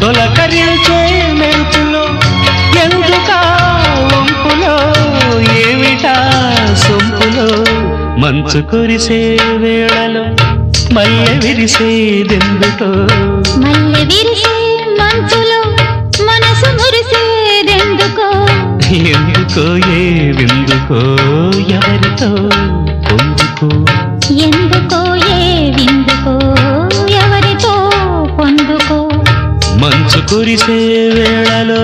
తొలకరించే మెరుపులో ఎందుకా వంపులో ఏమిటా సొంపులో మంచు కురిసే వేళలో మల్లె విరిసేదెందుకో మల్లె విరిసే మంచులో మనసు మురిసేదెందుకో ఎందుకో ఏ విందుకో ఎవరితో పొందుకో ఎందుకో ఏ విందుకో ఎవరితో పొందుకో మంచు కురిసే వేళలో